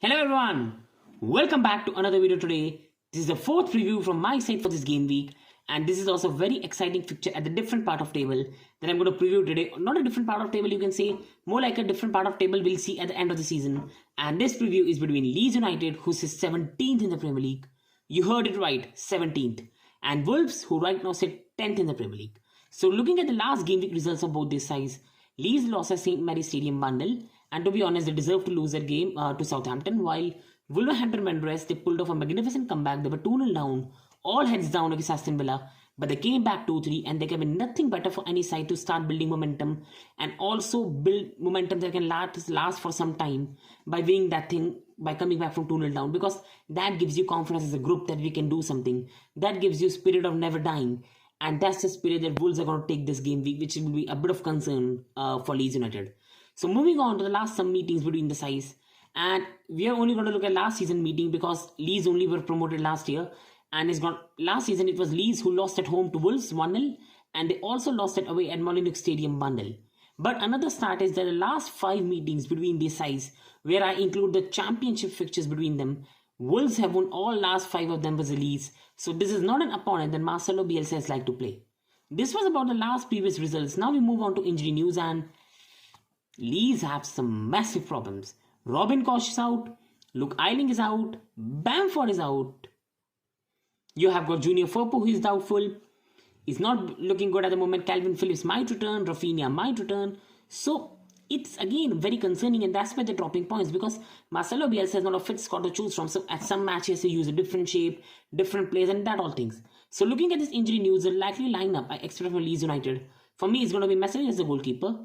Hello everyone, welcome back to another video today. This is the fourth preview from my side for this game week, and this is also a very exciting fixture at the different part of table that I'm going to preview today. Not a different part of table, you can say, more like a different part of table we'll see at the end of the season. And this preview is between Leeds United, who sits 17th in the Premier League. You heard it right, 17th. And Wolves, who right now sit 10th in the Premier League. So looking at the last game week results of both these sides, Leeds lost at St. Mary's Stadium Bundle, and to be honest, they deserved to lose that game to Southampton, while Wolverhampton Wanderers, they pulled off a magnificent comeback. They were 2-0 down, all heads down against Aston Villa, but they came back 2-3, and there can be nothing better for any side to start building momentum and also build momentum that can last for some time by winning that thing, by coming back from 2-0 down, because that gives you confidence as a group that we can do something. That gives you spirit of never dying. And that's the spirit that Wolves are going to take this game week, which will be a bit of concern for Leeds United. So moving on to the last some meetings between the sides, and we are only going to look at last season meeting because Leeds only were promoted last year, and last season it was Leeds who lost at home to Wolves 1-0, and they also lost it away at Molineux Stadium Bundle. But another start is that the last 5 meetings between these sides, where I include the championship fixtures between them, Wolves have won all last 5 of them versus Leeds, so this is not an opponent that Marcelo Bielsa has liked to play. This was about the last previous results. Now we move on to injury news, and Leeds have some massive problems. Robin Koch is out, Luke Ayling is out, Bamford is out. You have got Junior Firpo who is doubtful. He's not looking good at the moment. Calvin Phillips might return, Rafinha might return. So it's again very concerning, and that's why they're dropping points, because Marcelo Bielsa has not a fit squad to choose from. So at some matches he use a different shape, different players, and that all things. So looking at this injury news, the likely lineup I expect from Leeds United, for me, is going to be Messi as the goalkeeper.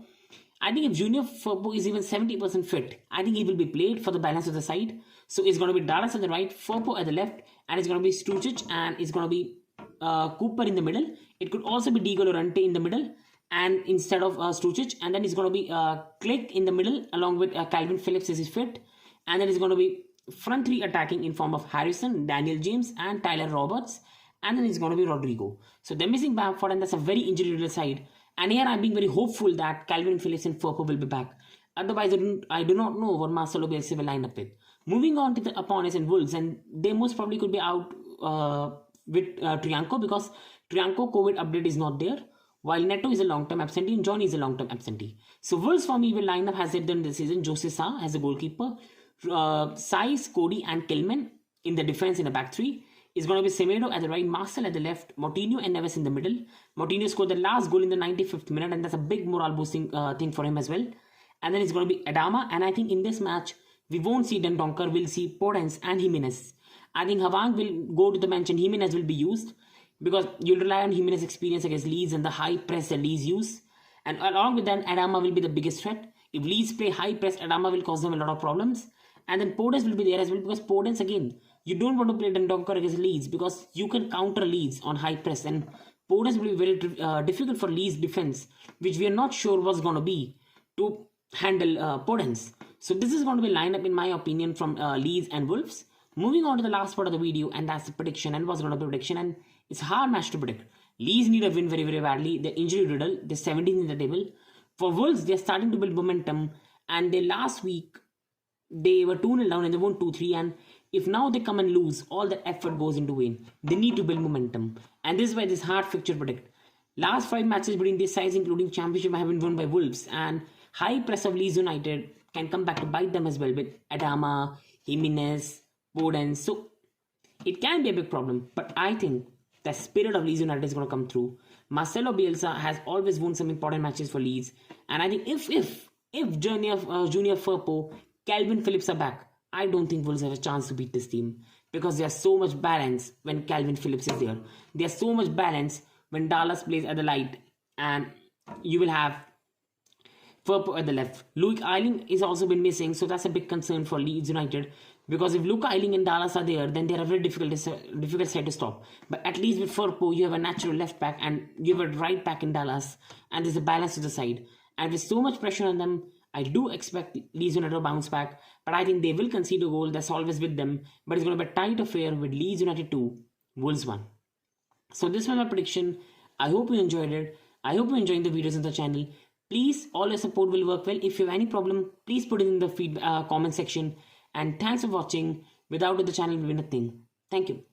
I think if Junior Firpo is even 70% fit, I think he will be played for the balance of the side. So it's going to be Dallas at the right, Firpo at the left, and it's going to be Stučić, and it's going to be Cooper in the middle. It could also be Diego Llorente in the middle, and instead of Stučić, and then it's going to be Click in the middle along with Calvin Phillips as his fit, and then it's going to be front 3 attacking in form of Harrison, Daniel James, and Tyler Roberts, and then it's going to be Rodrigo. So they're missing Bamford, and that's a very injury-riddled side. And here I'm being very hopeful that Calvin Phillips and Firpo will be back. Otherwise, I do not know what Marcelo Bielsa will line up with. Moving on to the opponents and Wolves, and they most probably could be out with Trianco, because Trianco COVID update is not there, while Neto is a long-term absentee and Johnny is a long-term absentee. So Wolves for me will line up as they've done this season. Jose Sa as a goalkeeper, Saiz, Cody and Tillman in the defense in the back 3. Is going to be Semedo at the right, Marcel at the left, Moutinho and Neves in the middle. Moutinho scored the last goal in the 95th minute, and that's a big morale boosting thing for him as well. And then it's going to be Adama, and I think in this match we won't see Dendoncker, we'll see Podence and Jimenez. I think Hwang will go to the bench and Jimenez will be used, because you'll rely on Jimenez's experience against Leeds and the high press that Leeds use. And along with that, Adama will be the biggest threat. If Leeds play high press, Adama will cause them a lot of problems. And then Podence will be there as well, because Podence, again, you don't want to play Dendoncker against Leeds because you can counter Leeds on high press, and Podence will be very difficult for Leeds defense, which we are not sure what's going to be to handle Podence. So this is going to be lineup in my opinion from Leeds and Wolves. Moving on to the last part of the video, and that's the prediction, and what's going to be prediction, and it's a hard match to predict. Leeds need a win very, very badly. They're injury riddled. They're 17th in the table. For Wolves, they're starting to build momentum, and they last week they were 2-0 down and they won 2-3, and if now they come and lose, all that effort goes into win. They need to build momentum, and this is why this hard fixture predict. Last 5 matches between these sides, including championship, have been won by Wolves, and high press of Leeds United can come back to bite them as well with Adama, Jimenez, Podence. So it can be a big problem, but I think the spirit of Leeds United is going to come through. Marcelo Bielsa has always won some important matches for Leeds, and I think if Junior Firpo, Calvin Phillips are back, I don't think Wolves have a chance to beat this team, because there's so much balance when Calvin Phillips is there. There's so much balance when Dallas plays at the light, and you will have Firpo at the left. Luke Ayling is also been missing, so that's a big concern for Leeds United, because if Luke Ayling and Dallas are there, then they're a very difficult side to stop. But at least with Firpo, you have a natural left back and you have a right back in Dallas, and there's a balance to the side. And with so much pressure on them, I do expect Leeds United to bounce back, but I think they will concede a goal. That's always with them. But it's going to be a tight affair with Leeds United 2, Wolves 1. So this was my prediction. I hope you enjoyed it. I hope you're enjoying the videos on the channel. Please, all your support will work well. If you have any problem, please put it in the comment section. And thanks for watching. Without it, the channel will be nothing. Thank you.